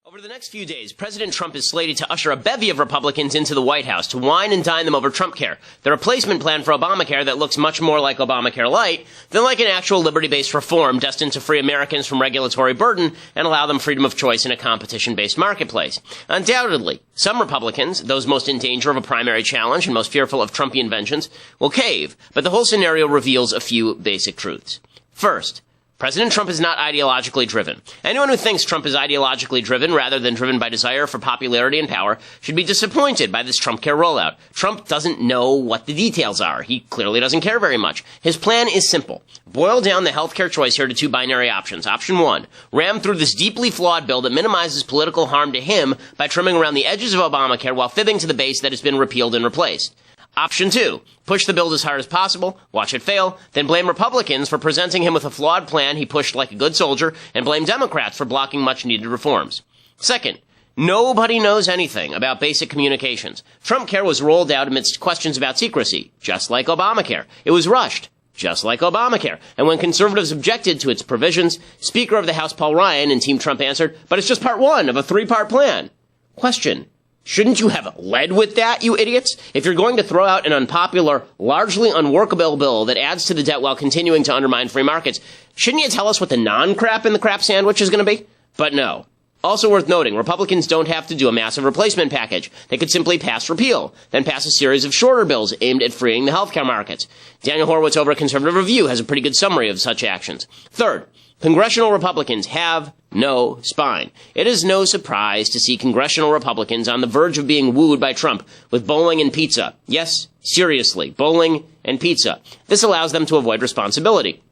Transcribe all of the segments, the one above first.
Over the next few days, President Trump is slated to usher a bevy of Republicans into the White House to wine and dine them over Trumpcare, the replacement plan for Obamacare that looks much more like Obamacare Light than like an actual liberty-based reform destined to free Americans from regulatory burden and allow them freedom of choice in a competition-based marketplace. Undoubtedly, some Republicans, those most in danger of a primary challenge and most fearful of Trumpian vengeance, will cave, but the whole scenario reveals a few basic truths. First, President Trump is not ideologically driven. Anyone who thinks Trump is ideologically driven rather than driven by desire for popularity and power should be disappointed by this Trumpcare rollout. Trump doesn't know what the details are. He clearly doesn't care very much. His plan is simple. Boil down the healthcare choice here to two binary options. Option one, ram through this deeply flawed bill that minimizes political harm to him by trimming around the edges of Obamacare while fibbing to the base that it's been repealed and replaced. Option two, push the bill as hard as possible, watch it fail, then blame Republicans for presenting him with a flawed plan he pushed like a good soldier, and blame Democrats for blocking much-needed reforms. Second, nobody knows anything about basic communications. Trumpcare was rolled out amidst questions about secrecy, just like Obamacare. It was rushed, just like Obamacare. And when conservatives objected to its provisions, Speaker of the House Paul Ryan and Team Trump answered, but it's just part one of a three-part plan. Question. Shouldn't you have led with that, you idiots? If you're going to throw out an unpopular, largely unworkable bill that adds to the debt while continuing to undermine free markets, shouldn't you tell us what the non-crap in the crap sandwich is going to be? But no. Also worth noting, Republicans don't have to do a massive replacement package. They could simply pass repeal, then pass a series of shorter bills aimed at freeing the healthcare markets. Daniel Horowitz over at Conservative Review has a pretty good summary of such actions. Third, congressional Republicans have no spine. It is no surprise to see congressional Republicans on the verge of being wooed by Trump with bowling and pizza. Yes, seriously, bowling and pizza. This allows them to avoid responsibility.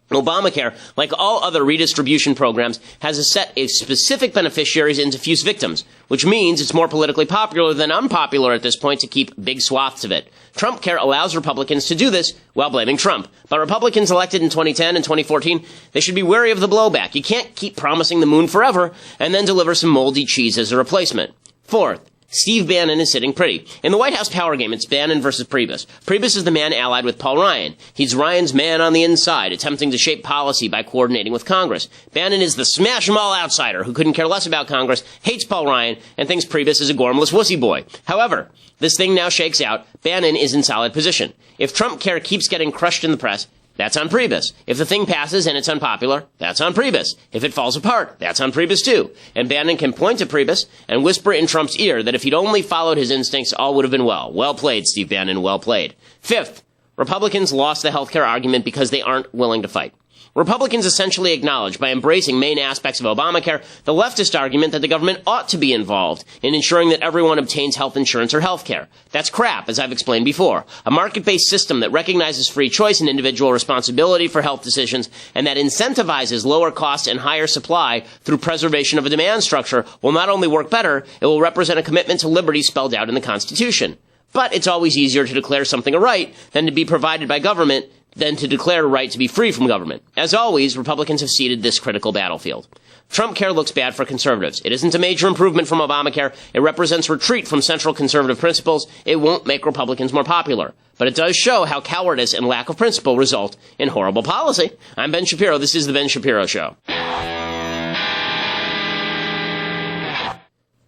Obamacare, like all other redistribution programs, has a set of specific beneficiaries and diffuse victims, which means it's more politically popular than unpopular at this point to keep big swaths of it. Trumpcare allows Republicans to do this while blaming Trump. But Republicans elected in 2010 and 2014, they should be wary of the blowback. You can't keep promising the moon forever and then deliver some moldy cheese as a replacement. Fourth, Steve Bannon is sitting pretty. In the White House power game, it's Bannon versus Priebus. Priebus is the man allied with Paul Ryan. He's Ryan's man on the inside, attempting to shape policy by coordinating with Congress. Bannon is the smash-em-all outsider who couldn't care less about Congress, hates Paul Ryan, and thinks Priebus is a gormless wussy boy. However, this thing now shakes out. Bannon is in solid position. If Trumpcare keeps getting crushed in the press, that's on Priebus. If the thing passes and it's unpopular, that's on Priebus. If it falls apart, that's on Priebus too. And Bannon can point to Priebus and whisper in Trump's ear that if he'd only followed his instincts, all would have been well. Well played, Steve Bannon, well played. Fifth, Republicans lost the healthcare argument because they aren't willing to fight. Republicans essentially acknowledge, by embracing main aspects of Obamacare, the leftist argument that the government ought to be involved in ensuring that everyone obtains health insurance or health care. That's crap, as I've explained before. A market-based system that recognizes free choice and individual responsibility for health decisions and that incentivizes lower cost and higher supply through preservation of a demand structure will not only work better, it will represent a commitment to liberty spelled out in the Constitution. But it's always easier to declare something a right than to be provided by government than to declare a right to be free from government. As always, Republicans have ceded this critical battlefield. Trumpcare looks bad for conservatives. It isn't a major improvement from Obamacare. It represents retreat from central conservative principles. It won't make Republicans more popular. But it does show how cowardice and lack of principle result in horrible policy. I'm Ben Shapiro. This is The Ben Shapiro Show.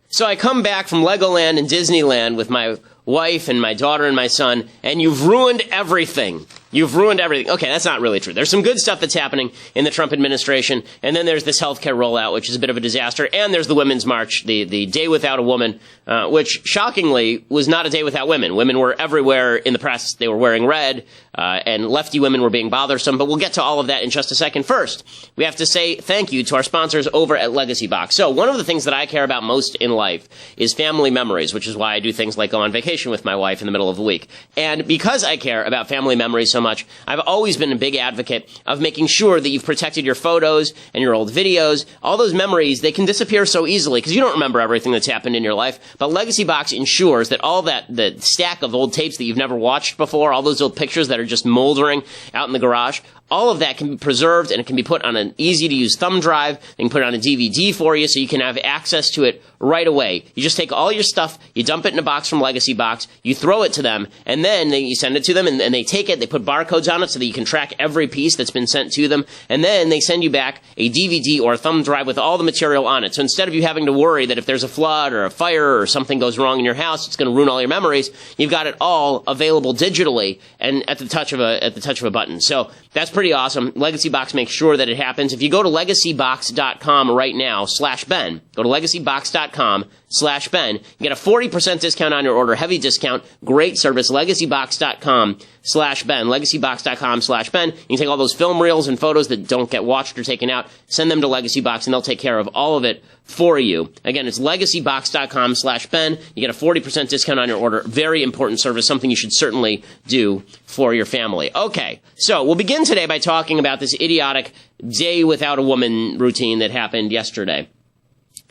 So I come back from Legoland and Disneyland with my wife and my daughter and my son, and you've ruined everything. You've ruined everything. Okay, that's not really true. There's some good stuff that's happening in the Trump administration, and then there's this healthcare rollout, which is a bit of a disaster, and there's the Women's March, the Day Without a Woman, which shockingly was not a day without women. Women were everywhere in the press. They were wearing red, and lefty women were being bothersome, but we'll get to all of that in just a second. First, we have to say thank you to our sponsors over at Legacy Box. So one of the things that I care about most in life is family memories, which is why I do things like go on vacation with my wife in the middle of the week. And because I care about family memories so much, I've always been a big advocate of making sure that you've protected your photos and your old videos. All those memories, they can disappear so easily because you don't remember everything that's happened in your life. But Legacy Box ensures that all that, the stack of old tapes that you've never watched before, all those old pictures that are just moldering out in the garage, all of that can be preserved, and it can be put on an easy-to-use thumb drive. They can put it on a DVD for you so you can have access to it right away. You just take all your stuff, you dump it in a box from Legacy Box, you throw it to them, and then you send it to them, and they take it, they put barcodes on it so that you can track every piece that's been sent to them, and then they send you back a DVD or a thumb drive with all the material on it. So instead of you having to worry that if there's a flood or a fire or something goes wrong in your house, it's going to ruin all your memories, you've got it all available digitally and at the touch of a button. So that's pretty awesome. Legacy Box makes sure that it happens. If you go to legacybox.com right now, /Ben, go to legacybox.com/Ben, you get a 40% discount on your order, heavy discount, great service, legacybox.com/Ben, legacybox.com/Ben. You can take all those film reels and photos that don't get watched or taken out, send them to Legacy Box, and they'll take care of all of it for you. Again, it's legacybox.com/Ben. You get a 40% discount on your order. Very important service, something you should certainly do for your family. Okay, so we'll begin today by talking about this idiotic day without a woman routine that happened yesterday.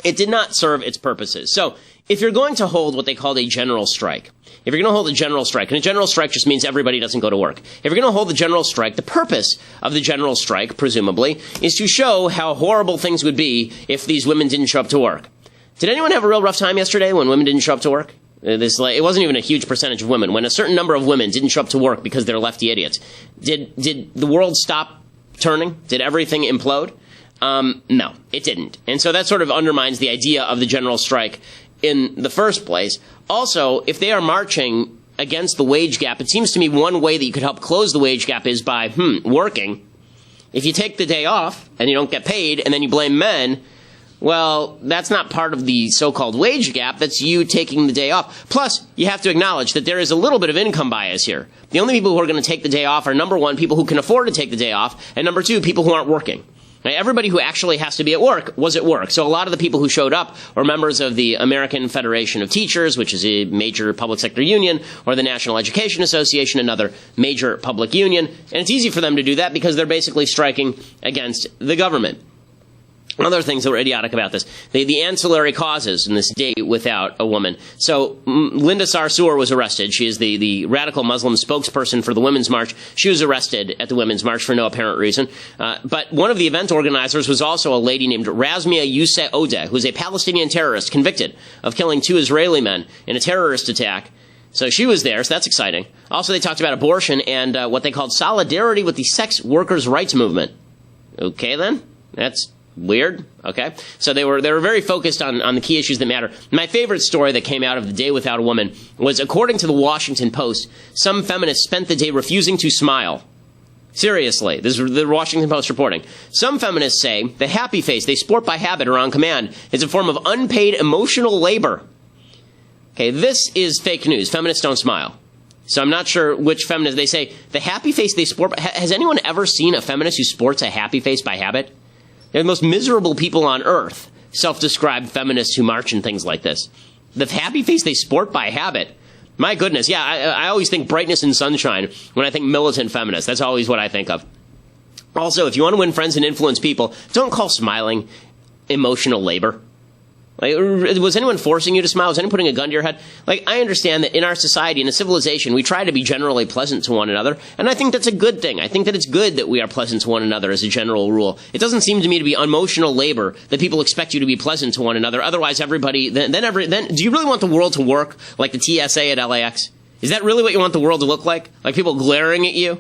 It did not serve its purposes. So, if you're going to hold what they called a general strike, if you're going to hold a general strike, and a general strike just means everybody doesn't go to work. If you're going to hold the general strike, the purpose of the general strike, presumably, is to show how horrible things would be if these women didn't show up to work. Did anyone have a real rough time yesterday when women didn't show up to work? It wasn't even a huge percentage of women. When a certain number of women didn't show up to work because they're lefty idiots, did the world stop turning? Did everything implode? No, it didn't. And so that sort of undermines the idea of the general strike in the first place. Also, if they are marching against the wage gap, it seems to me one way that you could help close the wage gap is by, working. If you take the day off and you don't get paid and then you blame men, well, that's not part of the so-called wage gap. That's you taking the day off. Plus, you have to acknowledge that there is a little bit of income bias here. The only people who are going to take the day off are, number one, people who can afford to take the day off, and number two, people who aren't working. Now, everybody who actually has to be at work was at work. So a lot of the people who showed up were members of the American Federation of Teachers, which is a major public sector union, or the National Education Association, another major public union. And it's easy for them to do that because they're basically striking against the government. Other things that were idiotic about this, the ancillary causes in this day without a woman. So Linda Sarsour was arrested. She is the radical Muslim spokesperson for the Women's March. She was arrested at the Women's March for no apparent reason. But one of the event organizers was also a lady named Razmia Youseh Odeh, who's a Palestinian terrorist convicted of killing 2 Israeli men in a terrorist attack. So she was there, so that's exciting. Also, they talked about abortion and what they called solidarity with the sex workers' rights movement. Okay, then. That's weird. Okay. So they were very focused on the key issues that matter. My favorite story that came out of the day without a woman was, according to the Washington Post, some feminists spent the day refusing to smile. Seriously, this is the Washington Post reporting. Some feminists say the happy face they sport by habit or on command is a form of unpaid emotional labor. Okay, this is fake news. Feminists don't smile. So I'm not sure which feminist. They say the happy face they sport. Has anyone ever seen a feminist who sports a happy face by habit? They're the most miserable people on earth, self-described feminists who march and things like this. The happy face they sport by habit. My goodness, yeah, I always think brightness and sunshine when I think militant feminists. That's always what I think of. Also, if you want to win friends and influence people, don't call smiling emotional labor. Like, was anyone forcing you to smile? Was anyone putting a gun to your head? Like, I understand that in our society, in a civilization, we try to be generally pleasant to one another, and I think that's a good thing. I think that it's good that we are pleasant to one another as a general rule. It doesn't seem to me to be emotional labor that people expect you to be pleasant to one another. Otherwise, everybody, then do you really want the world to work like the TSA at LAX? Is that really what you want the world to look like? Like people glaring at you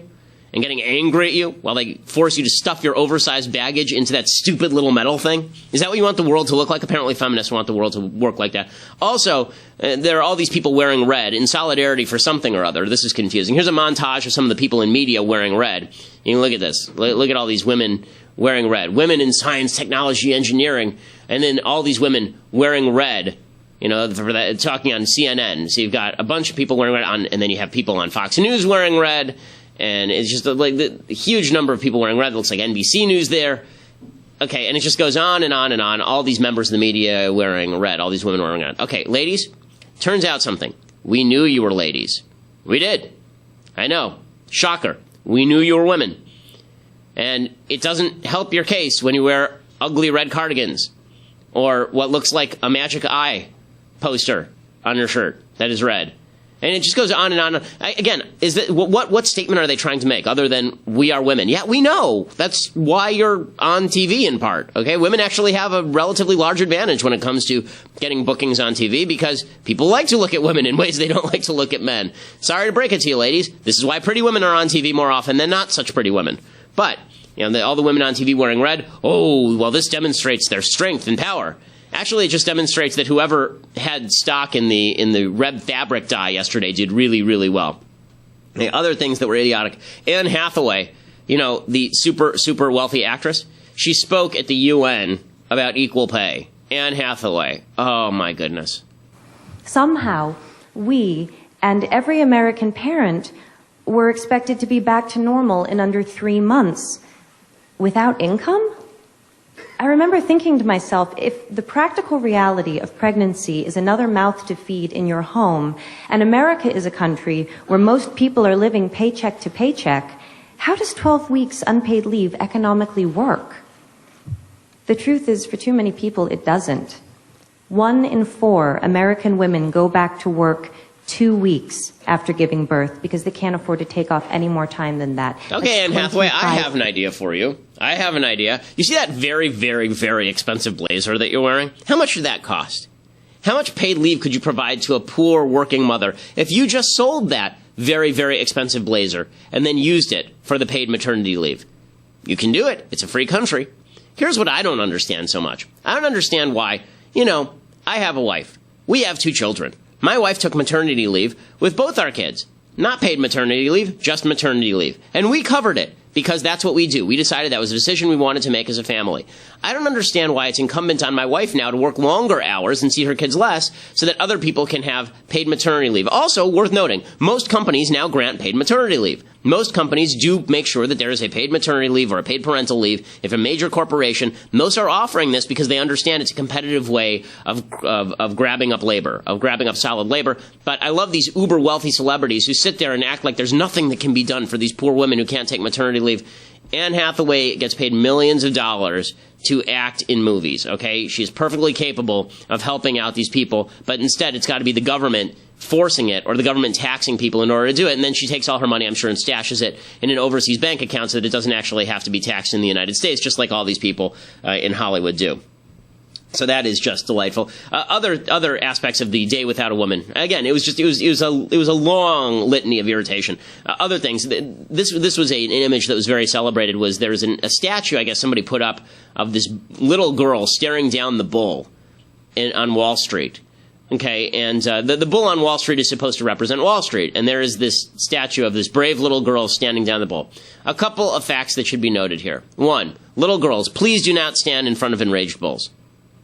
and getting angry at you while they force you to stuff your oversized baggage into that stupid little metal thing? Is that what you want the world to look like? Apparently feminists want the world to work like that. Also, there are all these people wearing red in solidarity for something or other. This is confusing. Here's a montage of some of the people in media wearing red. You can look at this. Look at all these women wearing red. Women in science, technology, engineering, and then all these women wearing red. You know, for that, talking on CNN. So you've got a bunch of people wearing red and then you have people on Fox News wearing red. And it's just like the huge number of people wearing red. It looks like NBC News there. Okay, and it just goes on and on and on. All these members of the media wearing red. All these women wearing red. Okay, ladies, turns out something. We knew you were ladies. We did. I know. Shocker. We knew you were women. And it doesn't help your case when you wear ugly red cardigans or what looks like a magic eye poster on your shirt that is red. And it just goes on and on. Again, is that what statement are they trying to make other than we are women? Yeah, we know. That's why you're on TV in part. Okay, women actually have a relatively large advantage when it comes to getting bookings on TV because people like to look at women in ways they don't like to look at men. Sorry to break it to you, ladies. This is why pretty women are on TV more often than not such pretty women. But all the women on TV wearing red. Oh, well, this demonstrates their strength and power. Actually, it just demonstrates that whoever had stock in the red fabric dye yesterday did really, really well. The other things that were idiotic. Anne Hathaway, the super wealthy actress, she spoke at the UN about equal pay. Anne Hathaway. Oh, my goodness. Somehow, we and every American parent were expected to be back to normal in under 3 months. Without income? I remember thinking to myself, if the practical reality of pregnancy is another mouth to feed in your home, and America is a country where most people are living paycheck to paycheck, how does 12 weeks unpaid leave economically work? The truth is, for too many people, it doesn't. 1 in 4 American women go back to work 2 weeks after giving birth because they can't afford to take off any more time than that. Okay, Anne Hathaway, I have an idea for you. I have an idea. You see that very, very, very expensive blazer that you're wearing? How much did that cost? How much paid leave could you provide to a poor working mother if you just sold that very, very expensive blazer and then used it for the paid maternity leave? You can do it. It's a free country. Here's what I don't understand so much. I don't understand why, I have a wife. We have 2 children. My wife took maternity leave with both our kids. Not paid maternity leave, just maternity leave. And we covered it because that's what we do. We decided that was a decision we wanted to make as a family. I don't understand why it's incumbent on my wife now to work longer hours and see her kids less so that other people can have paid maternity leave. Also, worth noting, most companies now grant paid maternity leave. Most companies do make sure that there is a paid maternity leave or a paid parental leave. If a major corporation, most are offering this because they understand it's a competitive way of grabbing up labor, of grabbing up solid labor. But I love these uber wealthy celebrities who sit there and act like there's nothing that can be done for these poor women who can't take maternity leave. Anne Hathaway gets paid millions of dollars to act in movies, okay? She's perfectly capable of helping out these people, but instead it's got to be the government forcing it or the government taxing people in order to do it. And then she takes all her money, I'm sure, and stashes it in an overseas bank account so that it doesn't actually have to be taxed in the United States, just like all these people in Hollywood do. So that is just delightful. Other aspects of the day without a woman. Again, it was a long litany of irritation. Other things. This was an image that was very celebrated. Was there was a statue, I guess somebody put up, of this little girl staring down the bull on Wall Street. Okay, and the bull on Wall Street is supposed to represent Wall Street, and there is this statue of this brave little girl standing down the bull. A couple of facts that should be noted here. 1, little girls, please do not stand in front of enraged bulls.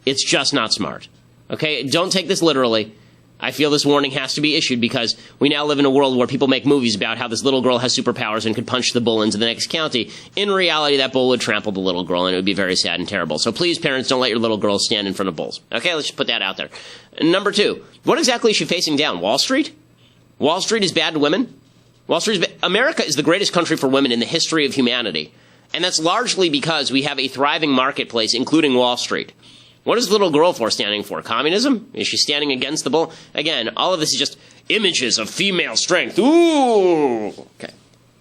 It's just not smart. Okay, don't take this literally. I feel this warning has to be issued because we now live in a world where people make movies about how this little girl has superpowers and could punch the bull into the next county. In reality, that bull would trample the little girl, and it would be very sad and terrible. So please, parents, don't let your little girls stand in front of bulls. Okay, let's just put that out there. Number 2, what exactly is she facing down? Wall Street? Wall Street is bad to women? America is the greatest country for women in the history of humanity. And that's largely because we have a thriving marketplace, including Wall Street. What is the little girl standing for? Communism? Is she standing against the bull? Again, all of this is just images of female strength. Ooh! Okay.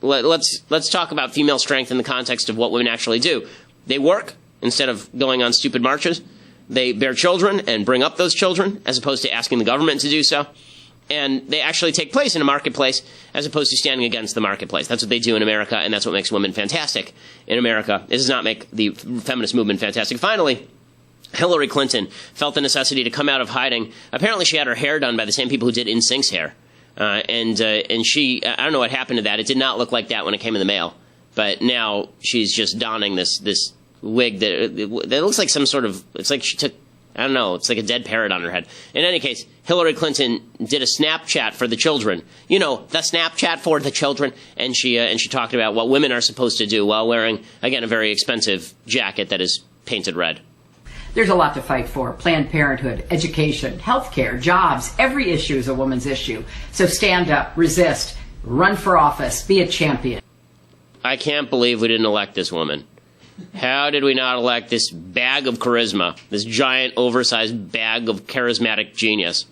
Let's talk about female strength in the context of what women actually do. They work instead of going on stupid marches. They bear children and bring up those children as opposed to asking the government to do so. And they actually take place in a marketplace as opposed to standing against the marketplace. That's what they do in America, and that's what makes women fantastic in America. It does not make the feminist movement fantastic. Finally, Hillary Clinton felt the necessity to come out of hiding. Apparently she had her hair done by the same people who did NSYNC's hair. And she, I don't know what happened to that. It did not look like that when it came in the mail. But now she's just donning this wig that looks like some sort of, it's like she took, I don't know, it's like a dead parrot on her head. In any case, Hillary Clinton did a Snapchat for the children. You know, the Snapchat for the children. And she talked about what women are supposed to do while wearing, again, a very expensive jacket that is painted red. There's a lot to fight for. Planned Parenthood, education, healthcare, jobs. Every issue is a woman's issue. So stand up, resist, run for office, be a champion. I can't believe we didn't elect this woman. How did we not elect this bag of charisma, this giant, oversized bag of charismatic genius?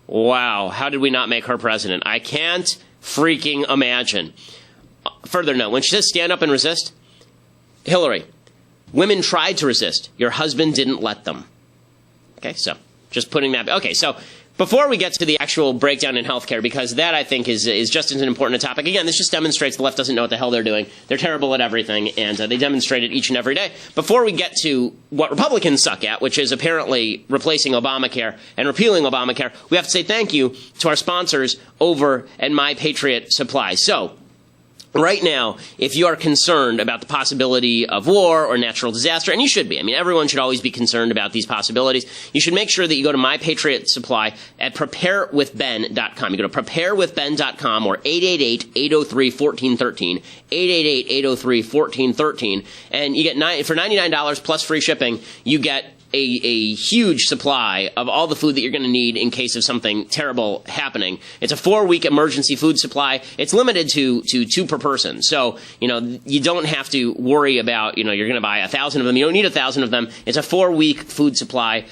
Wow, how did we not make her president? I can't freaking imagine. Further note, when she says stand up and resist, Hillary, women tried to resist. Your husband didn't let them. Okay, so just putting that. Okay, so before we get to the actual breakdown in healthcare, because that I think is just as important a topic. Again, this just demonstrates the left doesn't know what the hell they're doing. They're terrible at everything, and they demonstrate it each and every day. Before we get to what Republicans suck at, which is apparently replacing Obamacare and repealing Obamacare, we have to say thank you to our sponsors over at My Patriot Supply. So, right now, if you are concerned about the possibility of war or natural disaster, and you should be, I mean, everyone should always be concerned about these possibilities, you should make sure that you go to My Patriot Supply at preparewithben.com. You go to preparewithben.com or 888-803-1413, 888-803-1413, and you get for $99 plus free shipping, you get a huge supply of all the food that you're going to need in case of something terrible happening. It's a 4-week emergency food supply. It's limited to 2 per person. So, you don't have to worry about, you're going to buy 1,000 of them. You don't need 1,000 of them. It's a 4-week food supply,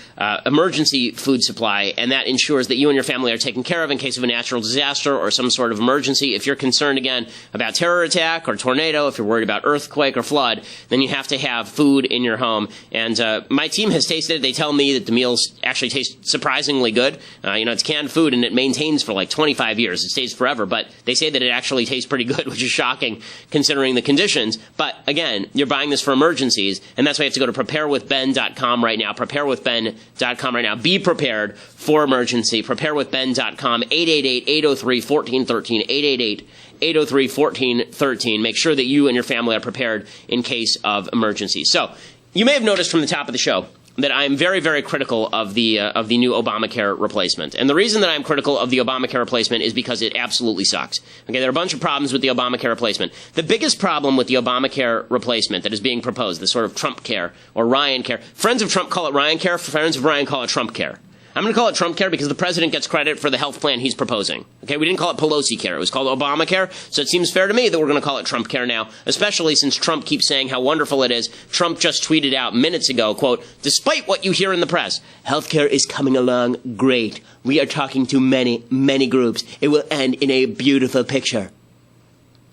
emergency food supply, and that ensures that you and your family are taken care of in case of a natural disaster or some sort of emergency. If you're concerned, again, about terror attack or tornado, if you're worried about earthquake or flood, then you have to have food in your home. And my team has tasted it. They tell me that the meals actually taste surprisingly good. It's canned food and it maintains for like 25 years. It stays forever, but they say that it actually tastes pretty good, which is shocking considering the conditions. But again, you're buying this for emergencies, and that's why you have to go to preparewithben.com right now. Preparewithben.com right now. Be prepared for emergency. Preparewithben.com, 888-803-1413, 888-803-1413. Make sure that you and your family are prepared in case of emergency. So, you may have noticed from the top of the show that I'm very, very critical of the new Obamacare replacement. And the reason that I'm critical of the Obamacare replacement is because it absolutely sucks. Okay, there are a bunch of problems with the Obamacare replacement. The biggest problem with the Obamacare replacement that is being proposed, the sort of Trumpcare or Ryan care, friends of Trump call it Ryan care, friends of Ryan call it Trumpcare. I'm going to call it Trumpcare because the president gets credit for the health plan he's proposing. Okay, we didn't call it Pelosi care. It was called Obamacare, so it seems fair to me that we're going to call it Trumpcare now, especially since Trump keeps saying how wonderful it is. Trump just tweeted out minutes ago, quote, despite what you hear in the press, healthcare is coming along great. We are talking to many, many groups. It will end in a beautiful picture.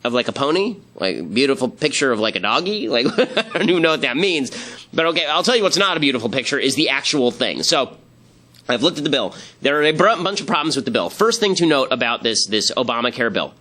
Of like a pony? Like a beautiful picture of like a doggy? Like, I don't even know what that means. But okay, I'll tell you what's not a beautiful picture is the actual thing. So, I've looked at the bill. There are a bunch of problems with the bill. First thing to note about this Obamacare bill.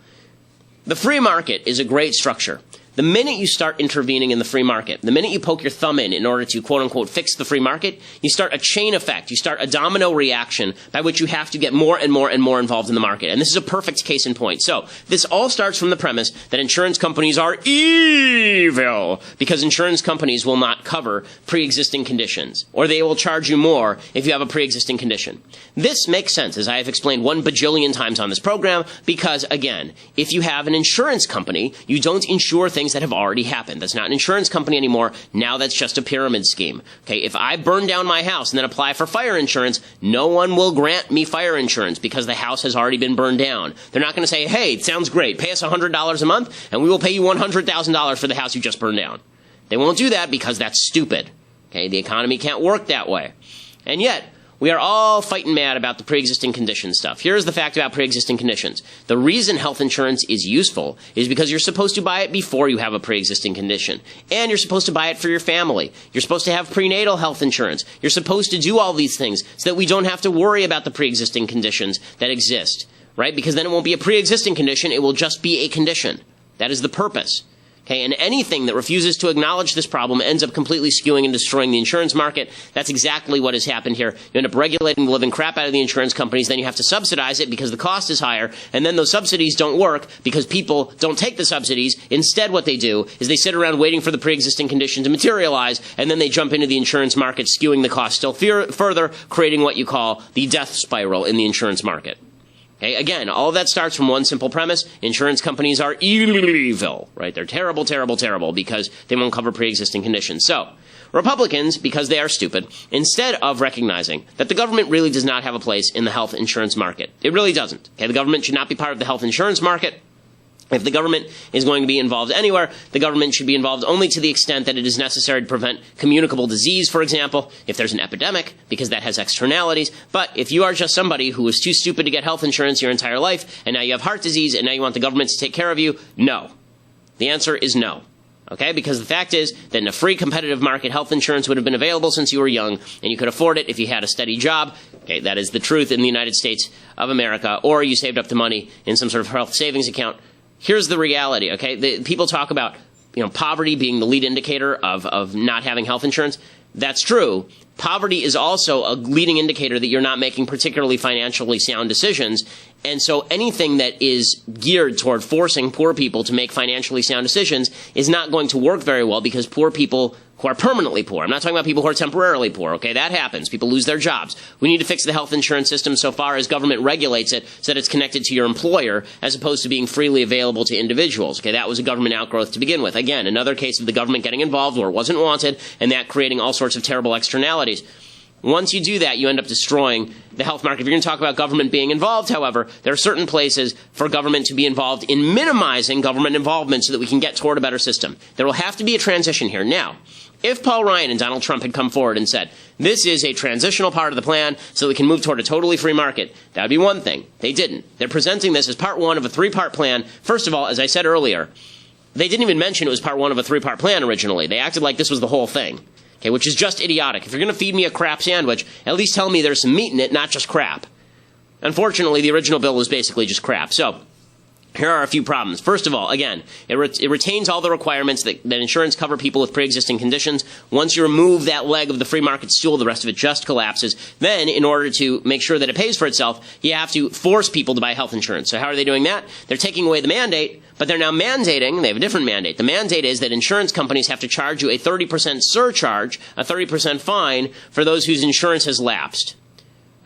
The free market is a great structure. The minute you start intervening in the free market, the minute you poke your thumb in order to, quote-unquote, fix the free market, you start a chain effect. You start a domino reaction by which you have to get more and more and more involved in the market. And this is a perfect case in point. So this all starts from the premise that insurance companies are evil because insurance companies will not cover pre-existing conditions, or they will charge you more if you have a pre-existing condition. This makes sense, as I have explained 1 bajillion times on this program, because, again, if you have an insurance company, you don't insure things that have already happened. That's not an insurance company anymore. Now that's just a pyramid scheme. Okay, if I burn down my house and then apply for fire insurance, no one will grant me fire insurance because the house has already been burned down. They're not going to say, hey, it sounds great. Pay us $100 a month and we will pay you $100,000 for the house you just burned down. They won't do that because that's stupid. Okay, the economy can't work that way. And yet, we are all fighting mad about the pre-existing condition stuff. Here's the fact about pre-existing conditions. The reason health insurance is useful is because you're supposed to buy it before you have a pre-existing condition. And you're supposed to buy it for your family. You're supposed to have prenatal health insurance. You're supposed to do all these things so that we don't have to worry about the pre-existing conditions that exist, right? Because then it won't be a pre-existing condition. It will just be a condition. That is the purpose. Okay, and anything that refuses to acknowledge this problem ends up completely skewing and destroying the insurance market. That's exactly what has happened here. You end up regulating the living crap out of the insurance companies, then you have to subsidize it because the cost is higher, and then those subsidies don't work because people don't take the subsidies. Instead, what they do is they sit around waiting for the pre-existing condition to materialize, and then they jump into the insurance market, skewing the cost still further, creating what you call the death spiral in the insurance market. Okay, again, all of that starts from one simple premise. Insurance companies are evil, right? They're terrible, terrible, terrible because they won't cover pre-existing conditions. So, Republicans, because they are stupid, instead of recognizing that the government really does not have a place in the health insurance market. It really doesn't. Okay, the government should not be part of the health insurance market. If the government is going to be involved anywhere, the government should be involved only to the extent that it is necessary to prevent communicable disease, for example, if there's an epidemic, because that has externalities. But if you are just somebody who was too stupid to get health insurance your entire life, and now you have heart disease, and now you want the government to take care of you, no. The answer is no. Okay? Because the fact is that in a free competitive market, health insurance would have been available since you were young, and you could afford it if you had a steady job. Okay, that is the truth in the United States of America. Or you saved up the money in some sort of health savings account. Here's the reality, okay? People talk about, poverty being the lead indicator of not having health insurance. That's true. Poverty is also a leading indicator that you're not making particularly financially sound decisions. And so anything that is geared toward forcing poor people to make financially sound decisions is not going to work very well, because poor people who are permanently poor, I'm not talking about people who are temporarily poor, okay? That happens. People lose their jobs. We need to fix the health insurance system so far as government regulates it so that it's connected to your employer as opposed to being freely available to individuals. Okay, that was a government outgrowth to begin with. Again, another case of the government getting involved where it wasn't wanted, and that creating all sorts of terrible externalities. Once you do that, you end up destroying the health market. If you're going to talk about government being involved, however, there are certain places for government to be involved in minimizing government involvement so that we can get toward a better system. There will have to be a transition here. Now, if Paul Ryan and Donald Trump had come forward and said, this is a transitional part of the plan so we can move toward a totally free market, that would be one thing. They didn't. They're presenting this as part one of a three-part plan. First of all, as I said earlier, they didn't even mention it was part one of a three-part plan originally. They acted like this was the whole thing. Okay, which is just idiotic. If you're going to feed me a crap sandwich, at least tell me there's some meat in it, not just crap. Unfortunately, the original bill was basically just crap. So, here are a few problems. First of all, again, it retains all the requirements that insurance cover people with pre-existing conditions. Once you remove that leg of the free market stool, the rest of it just collapses. Then, in order to make sure that it pays for itself, you have to force people to buy health insurance. So how are they doing that? They're taking away the mandate, but they're now mandating, they have a different mandate. The mandate is that insurance companies have to charge you a 30% surcharge, a 30% fine, for those whose insurance has lapsed.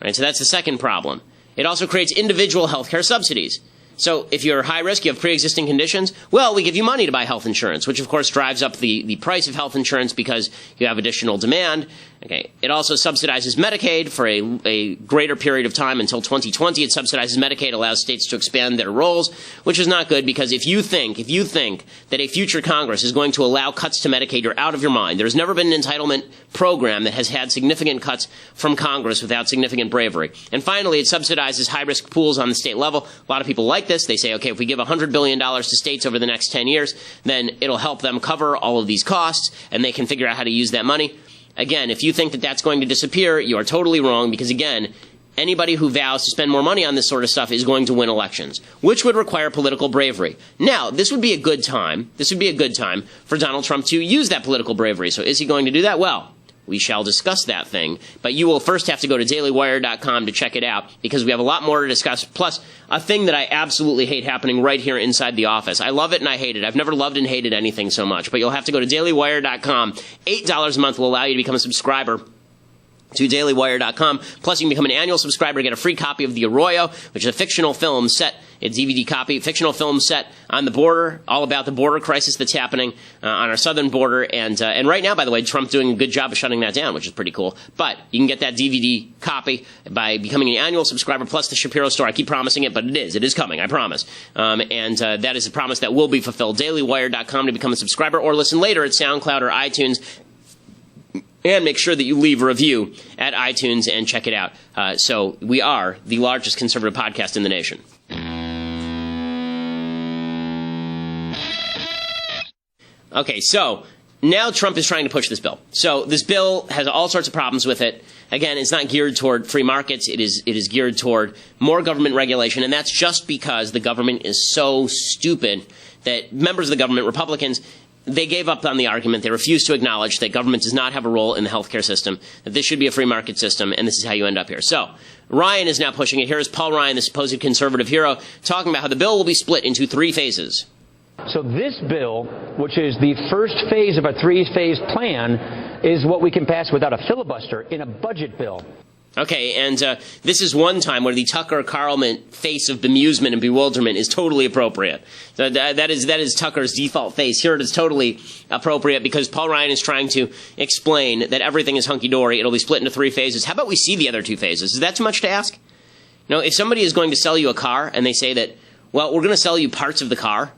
Right, so that's the second problem. It also creates individual health care subsidies. So if you're high risk, you have pre-existing conditions, well, we give you money to buy health insurance, which of course drives up the price of health insurance because you have additional demand. Okay. It also subsidizes Medicaid for a greater period of time until 2020. It subsidizes Medicaid, allows states to expand their roles, which is not good, because if you think that a future Congress is going to allow cuts to Medicaid, you're out of your mind. There's never been an entitlement program that has had significant cuts from Congress without significant bravery. And finally, it subsidizes high-risk pools on the state level. A lot of people like this. They say, okay, if we give $100 billion to states over the next 10 years, then it'll help them cover all of these costs, and they can figure out how to use that money. Again, if you think that that's going to disappear, you are totally wrong, because again, anybody who vows to spend more money on this sort of stuff is going to win elections, which would require political bravery. Now, this would be a good time for Donald Trump to use that political bravery. So is he going to do that? Well, we shall discuss that thing, but you will first have to go to dailywire.com to check it out, because we have a lot more to discuss, plus a thing that I absolutely hate happening right here inside the office. I love it and I hate it. I've never loved and hated anything so much, but you'll have to go to dailywire.com. $8 a month will allow you to become a subscriber to dailywire.com. Plus, you can become an annual subscriber to get a free copy of The Arroyo, which is a fictional film set, a DVD copy, fictional film set on the border, all about the border crisis that's happening on our southern border. And right now, by the way, Trump's doing a good job of shutting that down, which is pretty cool. But you can get that DVD copy by becoming an annual subscriber, plus the Shapiro store. I keep promising it, but it is coming, I promise. And that is a promise that will be fulfilled. dailywire.com to become a subscriber, or listen later at SoundCloud or iTunes. And make sure that you leave a review at iTunes and check it out. So we are the largest conservative podcast in the nation. Okay, so now Trump is trying to push this bill. So this bill has all sorts of problems with it. Again, it's not geared toward free markets. It is geared toward more government regulation, and that's just because the government is so stupid that members of the government, Republicans, they gave up on the argument. They refused to acknowledge that government does not have a role in the healthcare system, that this should be a free market system, and this is how you end up here. So Ryan is now pushing it. Here is Paul Ryan, the supposed conservative hero, talking about how the bill will be split into 3 phases. So this bill, which is the first phase of a 3-phase plan, is what we can pass without a filibuster in a budget bill. Okay, and this is one time where the Tucker Carlson face of bemusement and bewilderment is totally appropriate. So that is Tucker's default face. Here it is totally appropriate because Paul Ryan is trying to explain that everything is hunky-dory. It'll be split into 3 phases. How about we see the other 2 phases? Is that too much to ask? If somebody is going to sell you a car and they say that, well, we're going to sell you parts of the car,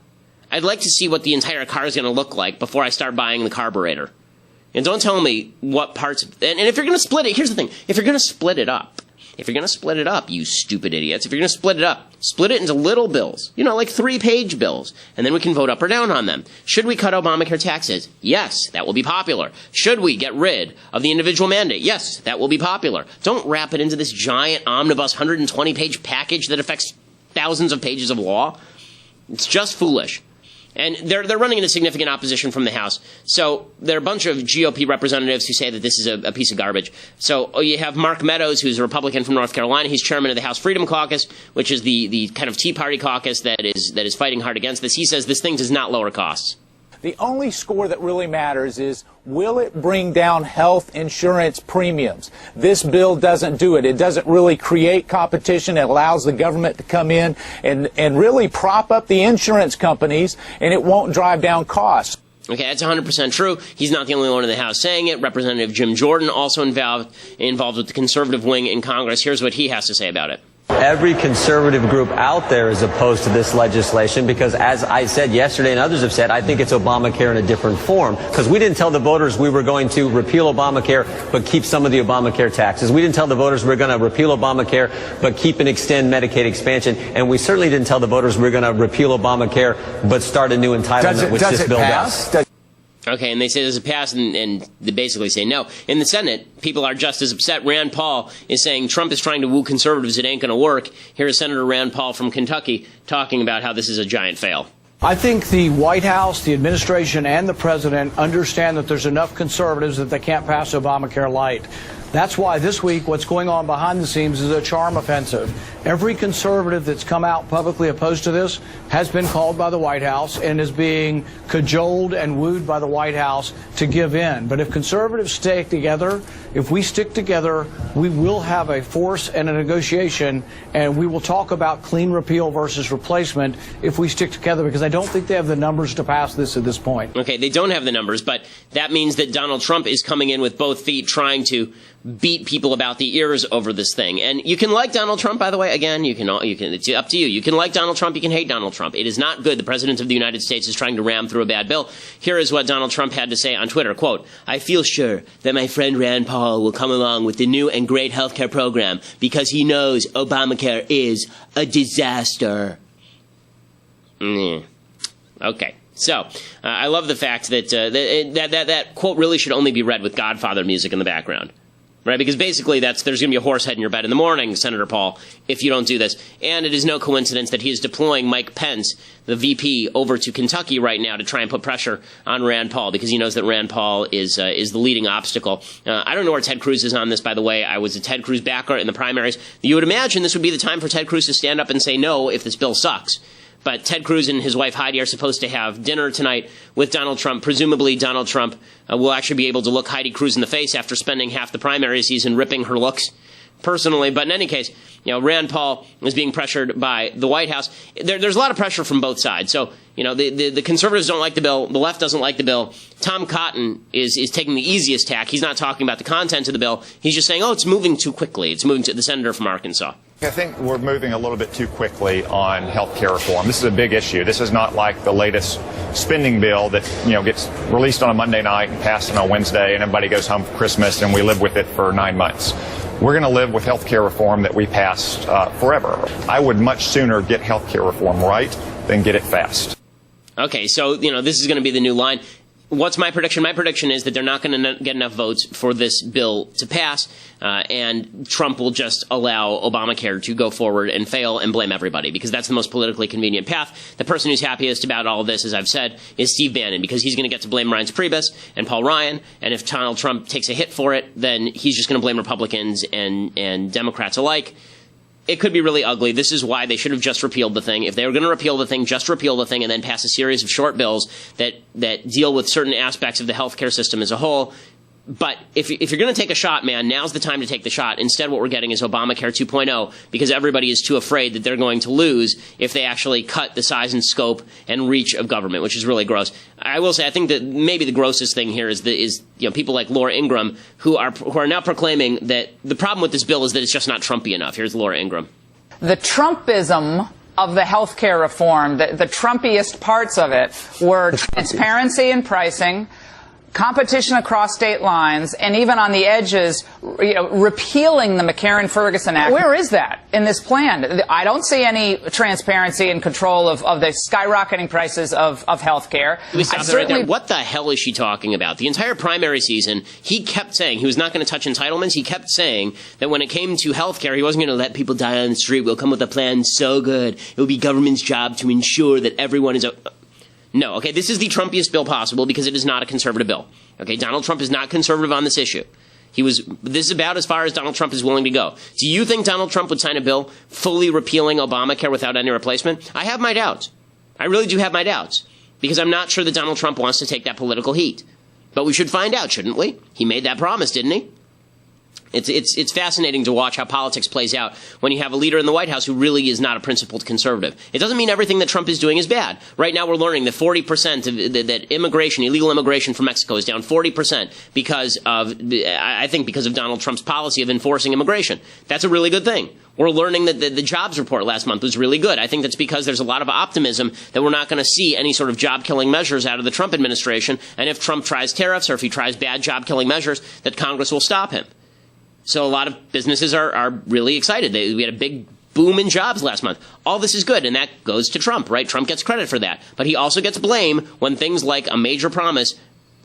I'd like to see what the entire car is going to look like before I start buying the carburetor. And don't tell me what parts, and if you're going to split it, here's the thing, if you're going to split it up, you stupid idiots, if you're going to split it into little bills, like 3-page bills, and then we can vote up or down on them. Should we cut Obamacare taxes? Yes, that will be popular. Should we get rid of the individual mandate? Yes, that will be popular. Don't wrap it into this giant omnibus 120-page package that affects thousands of pages of law. It's just foolish. And they're running into significant opposition from the House. So there are a bunch of GOP representatives who say that this is a piece of garbage. So you have Mark Meadows, who's a Republican from North Carolina. He's chairman of the House Freedom Caucus, which is the kind of Tea Party caucus that is fighting hard against this. He says this thing does not lower costs. The only score that really matters is, will it bring down health insurance premiums? This bill doesn't do it. It doesn't really create competition. It allows the government to come in and really prop up the insurance companies, and it won't drive down costs. Okay, that's 100% true. He's not the only one in the House saying it. Representative Jim Jordan, also involved with the conservative wing in Congress. Here's what he has to say about it. Every conservative group out there is opposed to this legislation because, as I said yesterday and others have said, I think it's Obamacare in a different form, because we didn't tell the voters we were going to repeal Obamacare but keep some of the Obamacare taxes. We didn't tell the voters we were going to repeal Obamacare but keep and extend Medicaid expansion. And we certainly didn't tell the voters we were going to repeal Obamacare but start a new entitlement, which this bill does. Okay, and they say does it pass, and they basically say no. In the Senate, people are just as upset. Rand Paul is saying Trump is trying to woo conservatives. It ain't going to work. Here's Senator Rand Paul from Kentucky talking about how this is a giant fail. I think the White House, the administration, and the president understand that there's enough conservatives that they can't pass Obamacare light. That's why this week what's going on behind the scenes is a charm offensive. Every conservative that's come out publicly opposed to this has been called by the White House and is being cajoled and wooed by the White House to give in. But if conservatives stay together, if we stick together, we will have a force and a negotiation, and we will talk about clean repeal versus replacement if we stick together, because I don't think they have the numbers to pass this at this point. Okay, they don't have the numbers, but that means that Donald Trump is coming in with both feet trying to beat people about the ears over this thing. And you can like Donald Trump, by the way. Again, you can. It's up to you. You can like Donald Trump. You can hate Donald Trump. It is not good. The President of the United States is trying to ram through a bad bill. Here is what Donald Trump had to say on Twitter. Quote, "I feel sure that my friend Rand Paul will come along with the new and great health care program because he knows Obamacare is a disaster." Okay. So, I love the fact that that quote really should only be read with Godfather music in the background. Right, because basically there's going to be a horse head in your bed in the morning, Senator Paul, if you don't do this. And it is no coincidence that he is deploying Mike Pence, the VP, over to Kentucky right now to try and put pressure on Rand Paul, because he knows that Rand Paul is the leading obstacle. I don't know where Ted Cruz is on this, by the way. I was a Ted Cruz backer in the primaries. You would imagine this would be the time for Ted Cruz to stand up and say no if this bill sucks. But Ted Cruz and his wife Heidi are supposed to have dinner tonight with Donald Trump. Presumably Donald Trump will actually be able to look Heidi Cruz in the face after spending half the primary season ripping her looks personally. But in any case, Rand Paul is being pressured by the White House. There's a lot of pressure from both sides. So, the conservatives don't like the bill. The left doesn't like the bill. Tom Cotton is taking the easiest tack. He's not talking about the content of the bill. He's just saying, it's moving too quickly. It's moving to the senator from Arkansas. I think we're moving a little bit too quickly on health care reform. This is a big issue. This is not like the latest spending bill that, gets released on a Monday night and passed on a Wednesday and everybody goes home for Christmas and we live with it for 9 months. We're going to live with health care reform that we passed forever. I would much sooner get health care reform right than get it fast. Okay, so, this is going to be the new line. What's my prediction? My prediction is that they're not going to get enough votes for this bill to pass, and Trump will just allow Obamacare to go forward and fail and blame everybody, because that's the most politically convenient path. The person who's happiest about all of this, as I've said, is Steve Bannon, because he's going to get to blame Reince Priebus and Paul Ryan, and if Donald Trump takes a hit for it, then he's just going to blame Republicans and Democrats alike. It could be really ugly. This is why they should have just repealed the thing. If they were going to repeal the thing, just repeal the thing and then pass a series of short bills that deal with certain aspects of the healthcare system as a whole. But if you're going to take a shot, man, now's the time to take the shot. Instead, what we're getting is Obamacare 2.0, because everybody is too afraid that they're going to lose if they actually cut the size and scope and reach of government, which is really gross. I will say, I think that maybe the grossest thing here is people like Laura Ingraham who are now proclaiming that the problem with this bill is that it's just not Trumpy enough. Here's Laura Ingraham. The Trumpism of the health care reform, the Trumpiest parts of it, were transparency in pricing, competition across state lines, and even on the edges, repealing the McCarran-Ferguson Act. Where is that in this plan? I don't see any transparency and control of the skyrocketing prices of health care. What the hell is she talking about? The entire primary season, he kept saying he was not going to touch entitlements. He kept saying that when it came to health care, he wasn't going to let people die on the street. We'll come with a plan so good. It will be government's job to ensure that everyone is... No, okay, this is the Trumpiest bill possible because it is not a conservative bill. Okay, Donald Trump is not conservative on this issue. This is about as far as Donald Trump is willing to go. Do you think Donald Trump would sign a bill fully repealing Obamacare without any replacement? I have my doubts. I really do have my doubts because I'm not sure that Donald Trump wants to take that political heat. But we should find out, shouldn't we? He made that promise, didn't he? It's fascinating to watch how politics plays out when you have a leader in the White House who really is not a principled conservative. It doesn't mean everything that Trump is doing is bad. Right now we're learning that 40% of that immigration, illegal immigration from Mexico is down 40% because of Donald Trump's policy of enforcing immigration. That's a really good thing. We're learning that the jobs report last month was really good. I think that's because there's a lot of optimism that we're not going to see any sort of job-killing measures out of the Trump administration. And if Trump tries tariffs or if he tries bad job-killing measures, that Congress will stop him. So a lot of businesses are really excited. We had a big boom in jobs last month. All this is good, and that goes to Trump, right? Trump gets credit for that. But he also gets blame when things like a major promise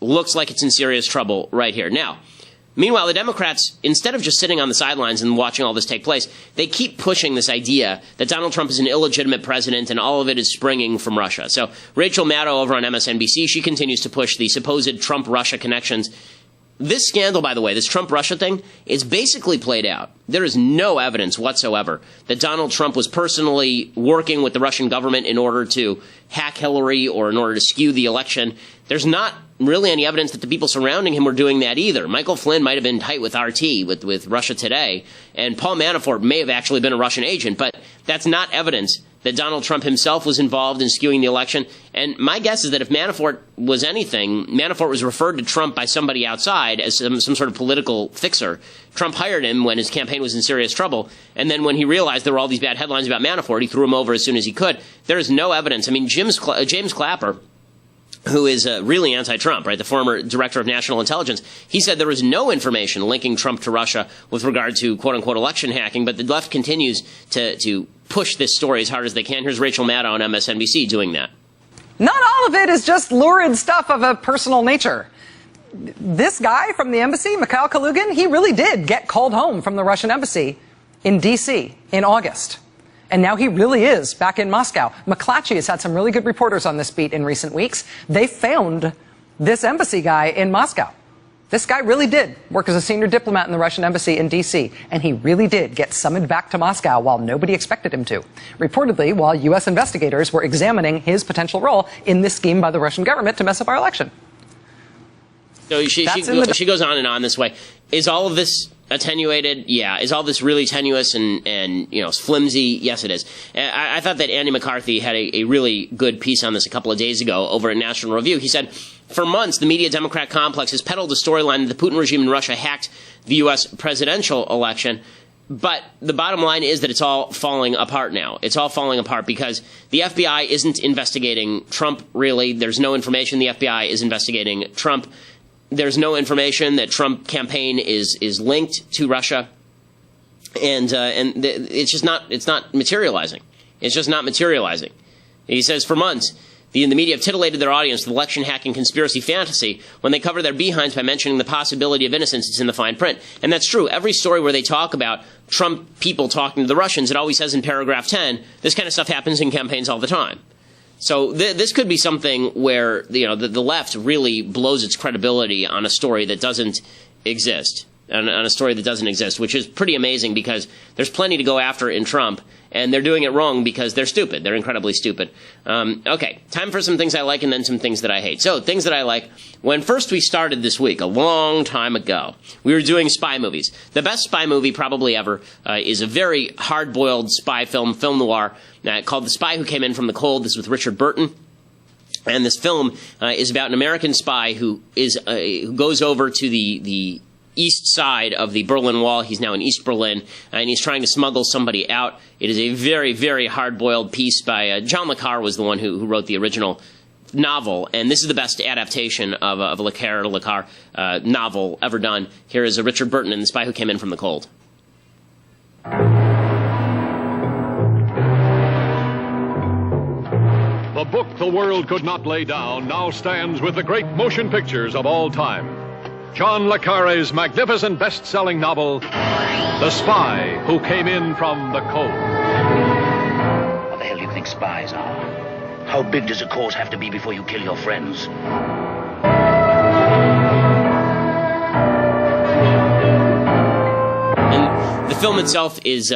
looks like it's in serious trouble right here. Now, meanwhile, the Democrats, instead of just sitting on the sidelines and watching all this take place, they keep pushing this idea that Donald Trump is an illegitimate president and all of it is springing from Russia. So Rachel Maddow over on MSNBC, she continues to push the supposed Trump-Russia connections. This scandal, by the way, this Trump-Russia thing, is basically played out. There is no evidence whatsoever that Donald Trump was personally working with the Russian government in order to hack Hillary or in order to skew the election. There's not really any evidence that the people surrounding him were doing that either. Michael Flynn might have been tight with RT, with Russia Today, and Paul Manafort may have actually been a Russian agent, but that's not evidence that Donald Trump himself was involved in skewing the election. And my guess is that if Manafort was anything, Manafort was referred to Trump by somebody outside as some sort of political fixer. Trump hired him when his campaign was in serious trouble, and then when he realized there were all these bad headlines about Manafort, he threw him over as soon as he could. There is no evidence. I mean, James Clapper, who is really anti-Trump, right, the former director of national intelligence, he said there was no information linking Trump to Russia with regard to quote-unquote election hacking, but the left continues to push this story as hard as they can. Here's Rachel Maddow on MSNBC doing that. Not all of it is just lurid stuff of a personal nature. This guy from the embassy, Mikhail Kalugin, he really did get called home from the Russian embassy in D.C. in August. And now he really is back in Moscow. McClatchy has had some really good reporters on this beat in recent weeks. They found this embassy guy in Moscow. This guy really did work as a senior diplomat in the Russian embassy in D.C., and he really did get summoned back to Moscow while nobody expected him to. Reportedly, while U.S. investigators were examining his potential role in this scheme by the Russian government to mess up our election. So she goes on and on this way. Is all of this attenuated? Yeah. Is all this really tenuous and flimsy? Yes, it is. I thought that Andy McCarthy had a really good piece on this a couple of days ago over at National Review. He said, for months, the media Democrat complex has peddled the storyline that the Putin regime in Russia hacked the U.S. presidential election. But the bottom line is that it's all falling apart now. It's all falling apart because the FBI isn't investigating Trump, really. There's no information the FBI is investigating Trump. There's no information that Trump campaign is linked to Russia, and it's just not materializing. It's just not materializing. He says for months the media have titillated their audience with election hacking conspiracy fantasy when they cover their behinds by mentioning the possibility of innocence that's in the fine print. And that's true. Every story where they talk about Trump people talking to the Russians, it always says in paragraph 10, this kind of stuff happens in campaigns all the time. So this could be something where the left really blows its credibility on a story that doesn't exist, on a story that doesn't exist, which is pretty amazing because there's plenty to go after in Trump, and they're doing it wrong because they're stupid. They're incredibly stupid. Okay, time for some things I like and then some things that I hate. So things that I like. When first we started this week, a long time ago, we were doing spy movies. The best spy movie probably ever is a very hard-boiled spy film noir, called The Spy Who Came In From the Cold. This is with Richard Burton. And this film is about an American spy who goes over to the east side of the Berlin Wall. He's now in East Berlin, and he's trying to smuggle somebody out. It is a very, very hard-boiled piece by John le Carre was the one who wrote the original novel, and this is the best adaptation of a le Carre novel ever done. Here is Richard Burton in The Spy Who Came In From the Cold. The book the world could not lay down now stands with the great motion pictures of all time. John le Carre's magnificent best-selling novel, The Spy Who Came In From the Cold. What the hell do you think spies are? How big does a cause have to be before you kill your friends? And the film itself is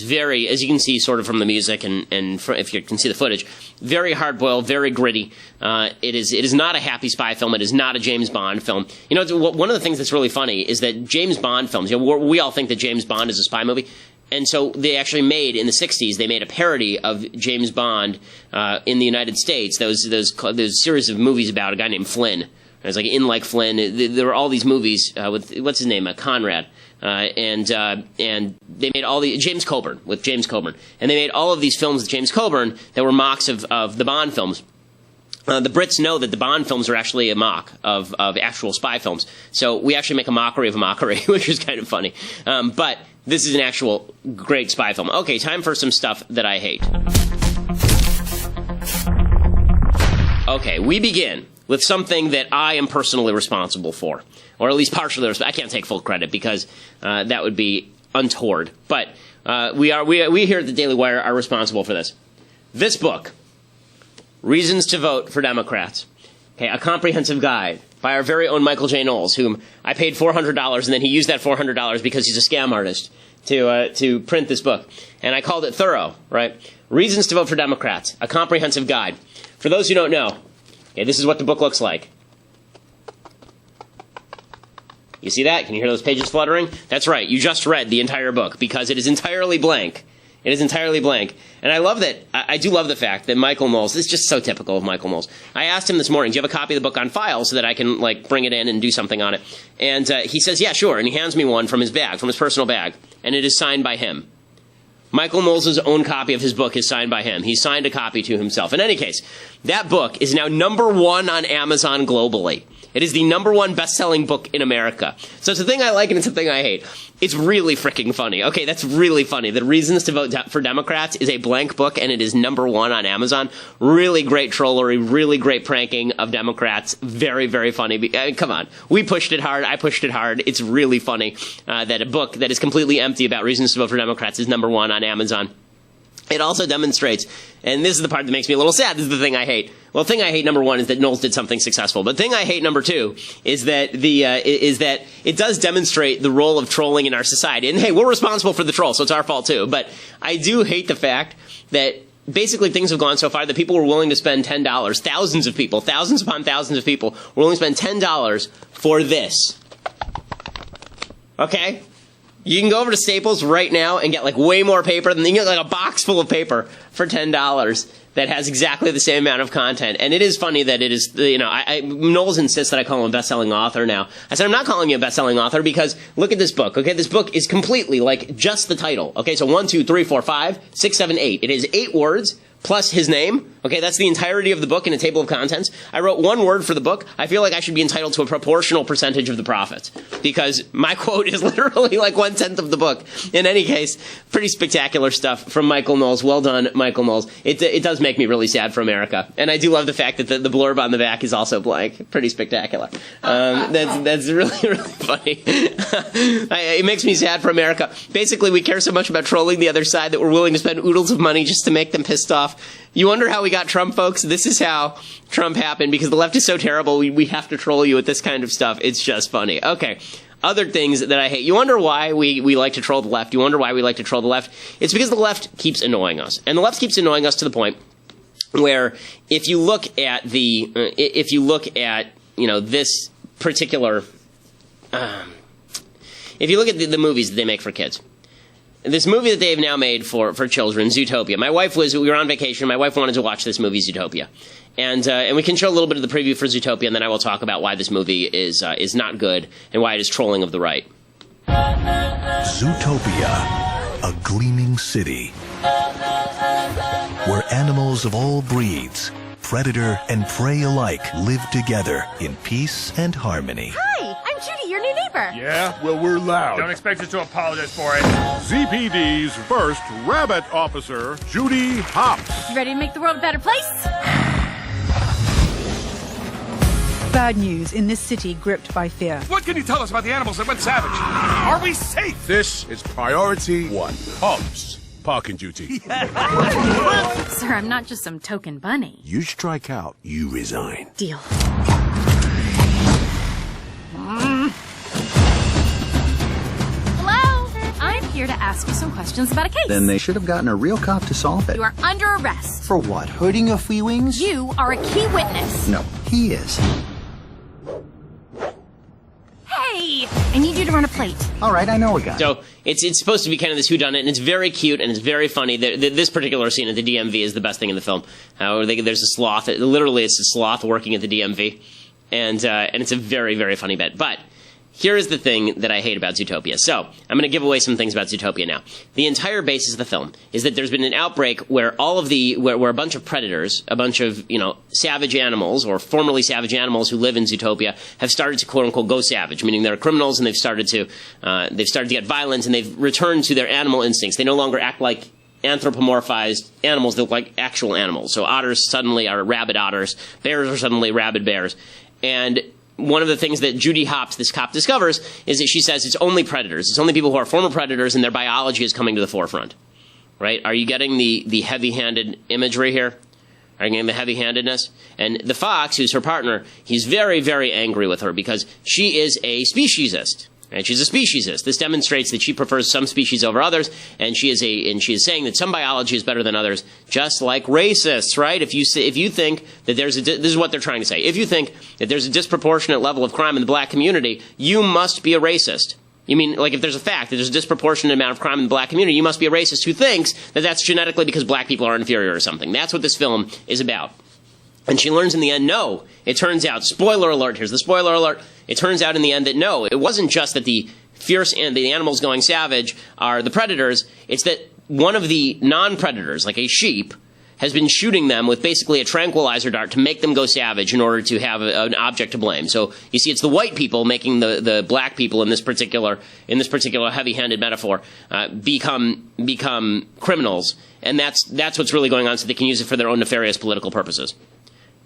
very, as you can see, sort of from the music and if you can see the footage, very hard-boiled, very gritty. It is not a happy spy film. It is not a James Bond film. You know, one of the things that's really funny is that James Bond films, you know, we all think that James Bond is a spy movie. And so they actually made, in the 60s, they made a parody of James Bond in the United States. Those series of movies about a guy named Flynn. It was like In Like Flynn. There were all these movies with, what's his name, Conrad. And they made all the James Coburn, with James Coburn. And they made all of these films with James Coburn that were mocks of the Bond films. The Brits know that the Bond films are actually a mock of actual spy films. So we actually make a mockery of a mockery, which is kind of funny. But this is an actual great spy film. Okay, time for some stuff that I hate. Okay, we begin with something that I am personally responsible for. Or at least partially responsible. I can't take full credit because that would be untoward. But we here at the Daily Wire are responsible for this. This book, Reasons to Vote for Democrats. Okay, a comprehensive guide by our very own Michael J. Knowles, whom I paid $400, and then he used that $400 because he's a scam artist to print this book. And I called it thorough, right? Reasons to Vote for Democrats, a comprehensive guide. For those who don't know, okay, this is what the book looks like. You see that? Can you hear those pages fluttering? That's right, you just read the entire book because it is entirely blank. It is entirely blank. And I love that, I do love the fact that Michael Knowles, this is just so typical of Michael Knowles. I asked him this morning, do you have a copy of the book on file so that I can, like, bring it in and do something on it? And he says, yeah, sure. And he hands me one from his bag, from his personal bag. And it is signed by him. Michael Knowles' own copy of his book is signed by him. He signed a copy to himself. In any case, that book is now #1 on Amazon globally. It is the #1 best-selling book in America. So it's a thing I like and it's a thing I hate. It's really freaking funny. Okay, that's really funny. The Reasons to Vote for Democrats is a blank book, and it is #1 on Amazon. Really great trollery, really great pranking of Democrats. Very, very funny. I mean, come on. We pushed it hard. I pushed it hard. It's really funny that a book that is completely empty about Reasons to Vote for Democrats is #1 on Amazon. It also demonstrates, and this is the part that makes me a little sad, this is the thing I hate. Well, the thing I hate, #1, is that Knowles did something successful. But the thing I hate, #2, is that it does demonstrate the role of trolling in our society. And hey, we're responsible for the troll, so it's our fault too. But I do hate the fact that basically things have gone so far that people were willing to spend $10. Thousands of people, thousands upon thousands of people, were willing to spend $10 for this. Okay? You can go over to Staples right now and get like way more paper than you can get like a box full of paper for $10 that has exactly the same amount of content. And it is funny that it is, you know, Knowles insists that I call him a best-selling author now. I said, I'm not calling you a best-selling author because look at this book, okay? This book is completely like just the title, okay? So 1, 2, 3, 4, 5, 6, 7, 8. It is 8 words plus his name. Okay, that's the entirety of the book in a table of contents. I wrote 1 word for the book. I feel like I should be entitled to a proportional percentage of the profits because my quote is literally like 1/10 of the book. In any case, pretty spectacular stuff from Michael Knowles. Well done, Michael Knowles. It does make me really sad for America. And I do love the fact that the blurb on the back is also blank. Pretty spectacular. That's really, really funny. It makes me sad for America. Basically, we care so much about trolling the other side that we're willing to spend oodles of money just to make them pissed off. You wonder how we got Trump, folks? This is how Trump happened, because the left is so terrible, we have to troll you with this kind of stuff. It's just funny. Okay, other things that I hate. You wonder why we like to troll the left. You wonder why we like to troll the left. It's because the left keeps annoying us. And the left keeps annoying us to the point where if you look at this particular, if you look at the movies that they make for kids, this movie that they've now made for children, Zootopia. We were on vacation. My wife wanted to watch this movie, Zootopia. And we can show a little bit of the preview for Zootopia, and then I will talk about why this movie is not good and why it is trolling of the right. Zootopia, a gleaming city where animals of all breeds, predator and prey alike, live together in peace and harmony. Hi, I'm Judy, your new neighbor. Yeah? Well, we're loud. Don't expect us to apologize for it. ZPD's first rabbit officer, Judy Hopps. You ready to make the world a better place? Bad news in this city gripped by fear. What can you tell us about the animals that went savage? Are we safe? This is priority 1. Hopps. Parking duty. Sir, I'm not just some token bunny. You strike out, you resign. Deal. Hello? I'm here to ask you some questions about a case. Then they should have gotten a real cop to solve it. You are under arrest. For what? Hurting your free wings? You are a key witness. No, he is. Hey, I need you to run a plate. All right, I know a guy. So it's supposed to be kind of this whodunit, and it's very cute and it's very funny. This particular scene at the DMV is the best thing in the film. There's a sloth. Literally, it's a sloth working at the DMV, and it's a very, very funny bit. But here is the thing that I hate about Zootopia. So I'm going to give away some things about Zootopia now. The entire basis of the film is that there's been an outbreak where where a bunch of predators, a bunch of savage animals or formerly savage animals who live in Zootopia have started to quote unquote go savage, meaning they're criminals and they've started to get violent and they've returned to their animal instincts. They no longer act like anthropomorphized animals; they look like actual animals. So otters suddenly are rabid otters, bears are suddenly rabid bears, and one of the things that Judy Hopps, this cop, discovers is that she says it's only predators. It's only people who are former predators and their biology is coming to the forefront. Right? Are you getting the heavy-handed imagery here? Are you getting the heavy-handedness? And the fox, who's her partner, he's very, very angry with her because she is a speciesist. Right? She's a speciesist. This demonstrates that she prefers some species over others, and she is saying that some biology is better than others, just like racists, right? If you think that this is what they're trying to say. If you think that there's a disproportionate level of crime in the black community, you must be a racist. You mean, like, if there's a fact that there's a disproportionate amount of crime in the black community, you must be a racist who thinks that that's genetically because black people are inferior or something. That's what this film is about. And she learns in the end, no, it turns out, spoiler alert, here's the spoiler alert, it turns out in the end that no, it wasn't just that the fierce and the animals going savage are the predators, it's that one of the non-predators, like a sheep, has been shooting them with basically a tranquilizer dart to make them go savage in order to have an object to blame. So you see, it's the white people making the black people in this particular heavy-handed metaphor become criminals, and that's what's really going on. So they can use it for their own nefarious political purposes.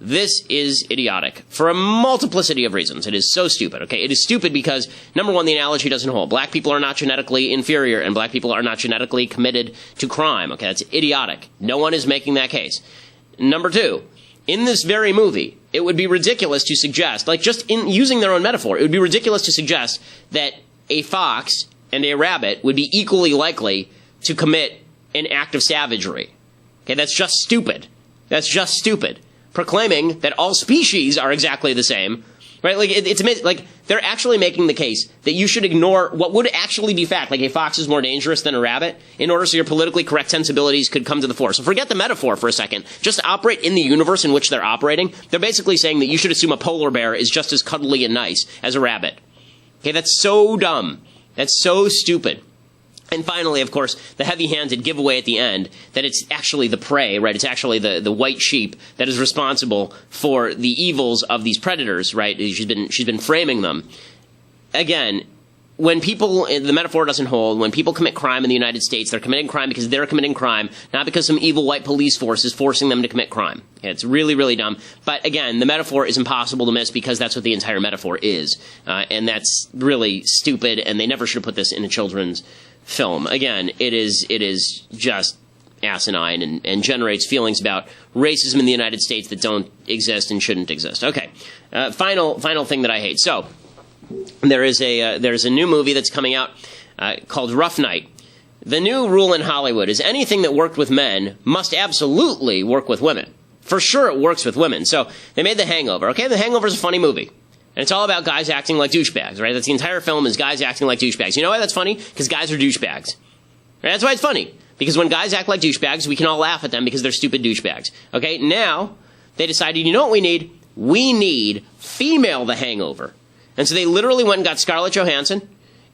This is idiotic for a multiplicity of reasons. It is so stupid, okay? It is stupid because, number one, the analogy doesn't hold. Black people are not genetically inferior, and black people are not genetically committed to crime, okay? That's idiotic. No one is making that case. Number two, in this very movie, it would be ridiculous to suggest, like just in using their own metaphor, it would be ridiculous to suggest that a fox and a rabbit would be equally likely to commit an act of savagery. Okay, that's just stupid. That's just stupid. Proclaiming that all species are exactly the same, right? Like it's amazing. Like they're actually making the case that you should ignore what would actually be fact, like a fox is more dangerous than a rabbit, in order so your politically correct sensibilities could come to the fore. So forget the metaphor for a second. Just operate in the universe in which they're operating. They're basically saying that you should assume a polar bear is just as cuddly and nice as a rabbit. Okay, that's so dumb. That's so stupid. And finally, of course, the heavy-handed giveaway at the end that it's actually the prey, right? It's actually the white sheep that is responsible for the evils of these predators, right? She's been framing them. Again, when people, the metaphor doesn't hold, when people commit crime in the United States, they're committing crime because they're committing crime, not because some evil white police force is forcing them to commit crime. It's really, really dumb. But again, the metaphor is impossible to miss because that's what the entire metaphor is. And that's really stupid, and they never should have put this in a children's film. Again, it is just asinine and generates feelings about racism in the United States that don't exist and shouldn't exist. Okay, final thing that I hate. So there's a new movie that's coming out called Rough Night. The new rule in Hollywood is anything that worked with men must absolutely work with women. For sure, it works with women. So they made The Hangover. Okay, The Hangover is a funny movie. And it's all about guys acting like douchebags, right? That's the entire film is guys acting like douchebags. You know why that's funny? Because guys are douchebags. Right? That's why it's funny. Because when guys act like douchebags, we can all laugh at them because they're stupid douchebags. Okay? Now, they decided, you know what we need? We need female The Hangover. And so they literally went and got Scarlett Johansson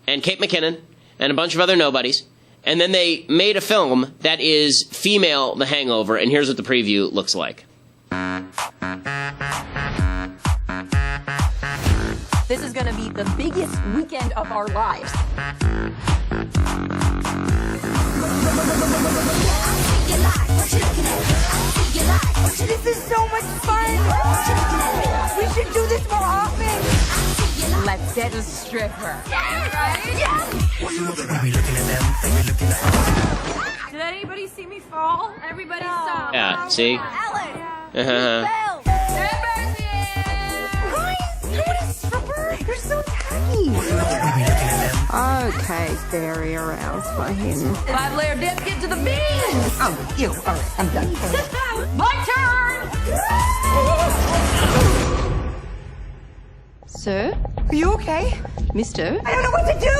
and Kate McKinnon and a bunch of other nobodies. And then they made a film that is female The Hangover. And here's what the preview looks like. This is going to be the biggest weekend of our lives. This is so much fun. We should do this more often. Let's get a stripper. Did anybody see me fall? Everybody stop. Yeah, see? Ellen. They're so tiny. Okay, very aroused by him. 5-layer dip, get to the beans. Oh, you. All right, I'm done. My turn. Sir? Are you okay? Mister? I don't know what to do.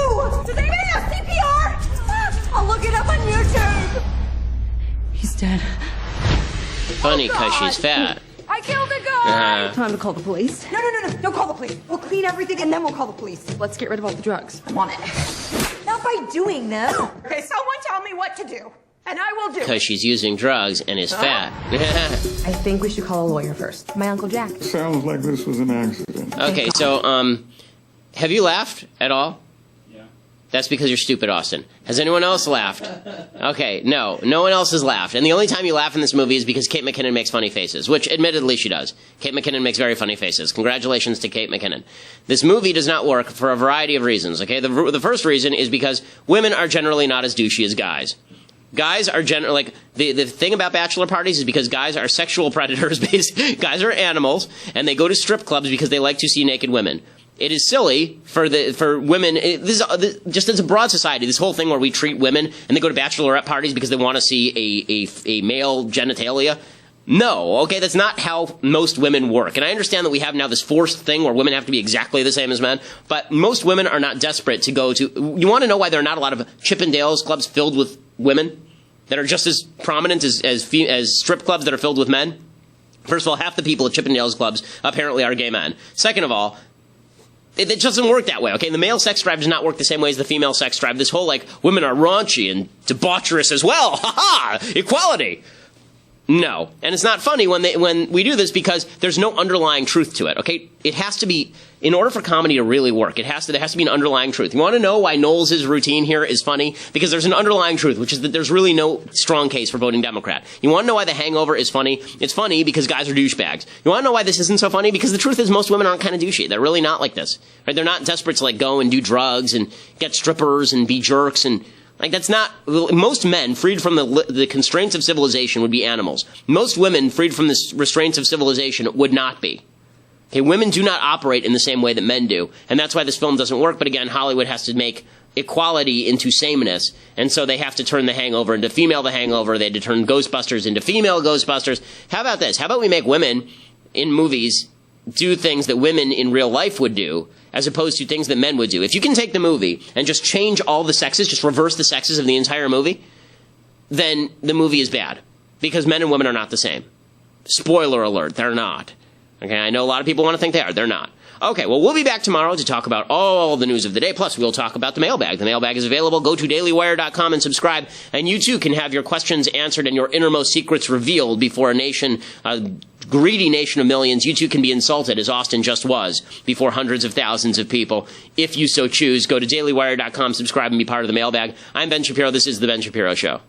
Does anybody have CPR? I'll look it up on YouTube. He's dead. Funny because she's fat. I killed a guy. Time to call the police. No. Don't call the police. We'll clean everything and then we'll call the police. Let's get rid of all the drugs. I'm on it. Not by doing them. Okay, someone tell me what to do, and I will do. Because she's using drugs and is fat. I think we should call a lawyer first. My Uncle Jack. Sounds like this was an accident. Okay, so, have you laughed at all? Yeah. That's because you're stupid, Austin. Has anyone else laughed? Okay, no one else has laughed. And the only time you laugh in this movie is because Kate McKinnon makes funny faces, which admittedly she does. Kate McKinnon makes very funny faces. Congratulations to Kate McKinnon. This movie does not work for a variety of reasons, okay? The first reason is because women are generally not as douchey as guys. Guys are generally, like, the thing about bachelor parties is because guys are sexual predators, guys are animals, and they go to strip clubs because they like to see naked women. It is silly for women. Just as a broad society, this whole thing where we treat women and they go to bachelorette parties because they want to see a male genitalia. No, okay, that's not how most women work. And I understand that we have now this forced thing where women have to be exactly the same as men, but most women are not desperate to go to. You want to know why there are not a lot of Chippendales clubs filled with women that are just as prominent as strip clubs that are filled with men? First of all, half the people at Chippendales clubs apparently are gay men. Second of all, it just doesn't work that way, okay? The male sex drive does not work the same way as the female sex drive. This whole, like, women are raunchy and debaucherous as well. Ha-ha! Equality! No. And it's not funny when we do this because there's no underlying truth to it, okay? It has to be, in order for comedy to really work, there has to be an underlying truth. You want to know why Knowles' routine here is funny? Because there's an underlying truth, which is that there's really no strong case for voting Democrat. You want to know why The Hangover is funny? It's funny because guys are douchebags. You want to know why this isn't so funny? Because the truth is most women aren't kind of douchey. They're really not like this. Right? They're not desperate to, like, go and do drugs and get strippers and be jerks and... Like, that's not, most men freed from the constraints of civilization would be animals. Most women freed from the restraints of civilization would not be. Okay, women do not operate in the same way that men do. And that's why this film doesn't work. But again, Hollywood has to make equality into sameness. And so they have to turn The Hangover into female The Hangover. They had to turn Ghostbusters into female Ghostbusters. How about this? How about we make women in movies do things that women in real life would do, as opposed to things that men would do. If you can take the movie and just change all the sexes, just reverse the sexes of the entire movie, then the movie is bad. Because men and women are not the same. Spoiler alert, they're not. Okay, I know a lot of people want to think they are. They're not. Okay, well, we'll be back tomorrow to talk about all the news of the day. Plus, we'll talk about the mailbag. The mailbag is available. Go to dailywire.com and subscribe. And you, too, can have your questions answered and your innermost secrets revealed before a greedy nation of millions. You, too, can be insulted, as Austin just was, before hundreds of thousands of people. If you so choose, go to dailywire.com, subscribe, and be part of the mailbag. I'm Ben Shapiro. This is The Ben Shapiro Show.